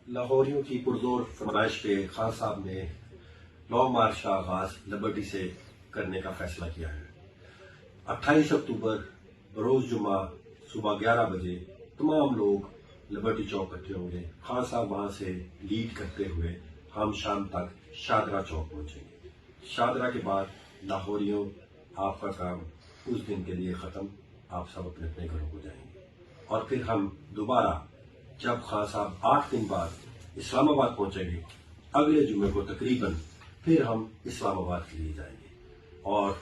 لاہوریوں کی پرزور فرمائش پہ خان صاحب نے لانگ مارچ کا آغاز لبرٹی سے کرنے کا فیصلہ کیا ہے۔ 28 اکتوبر بروز جمعہ صبح 11 بجے تمام لوگ لبرٹی چوک اکٹھے ہوں گے۔ خان صاحب وہاں سے لیڈ کرتے ہوئے ہم شام تک شادرہ چوک پہنچیں گے۔ شادرہ کے بعد لاہوریوں آپ کا کام اس دن کے لیے ختم، آپ سب اپنے اپنے گھروں کو جائیں گے، اور پھر ہم دوبارہ جب خان صاحب 8 دن بعد اسلام آباد پہنچیں گے، اگلے جمعے کو تقریباً پھر ہم اسلام آباد کے لیے جائیں گے۔ اور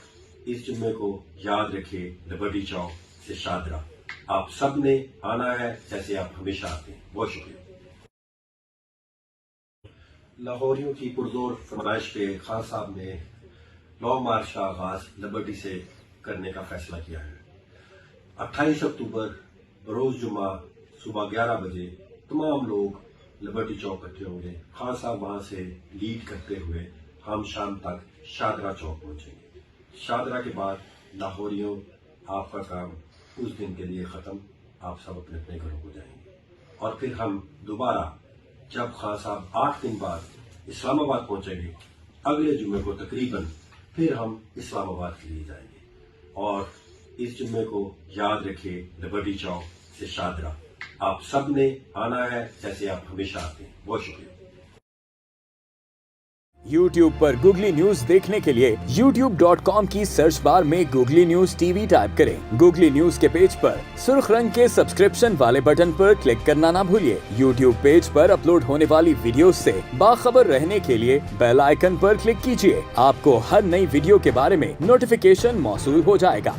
اس جمعے کو یاد رکھیے، لبرٹی چوک سے شادرہ آپ سب نے آنا ہے جیسے آپ ہمیشہ آتے ہیں۔ بہت شکریہ۔ لاہوریوں کی پرزور فرمائش پہ خان صاحب نے لانگ مارچ کا آغاز لبرٹی سے کرنے کا فیصلہ کیا ہے۔ 28 اکتوبر بروز جمعہ صبح 11 بجے تمام لوگ لبرٹی چوک اکٹھے ہوں گے۔ خان صاحب وہاں سے لیڈ کرتے ہوئے ہم شام تک شادرہ چوک پہنچیں گے۔ شادرہ کے بعد لاہوریوں آپ کا کام اس دن کے لیے ختم، آپ سب اپنے اپنے گھروں کو جائیں گے، اور پھر ہم دوبارہ جب خان صاحب 8 دن بعد اسلام آباد پہنچیں گے، اگلے جمعے کو تقریباً پھر ہم اسلام آباد کے لیے جائیں گے۔ اور اس جمعے کو یاد رکھیے، لبرٹی چوک سے شادرہ آپ سب نے آنا ہے جیسے آپ ہمیشہ آتے ہیں۔ بہت شکریہ۔ YouTube پر گوگلی نیوز دیکھنے کے لیے youtube.com کی سرچ بار میں googly news T V type کریں۔ گوگلی نیوز کے پیج پر سرخ رنگ کے سبسکرپشن والے بٹن پر کلک کرنا نہ بھولیے۔ YouTube پیج پر اپلوڈ ہونے والی ویڈیوز سے باخبر رہنے کے لیے بیل آئیکن پر کلک کیجیے۔ آپ کو ہر نئی ویڈیو کے بارے میں نوٹیفیکیشن موصول ہو جائے گا۔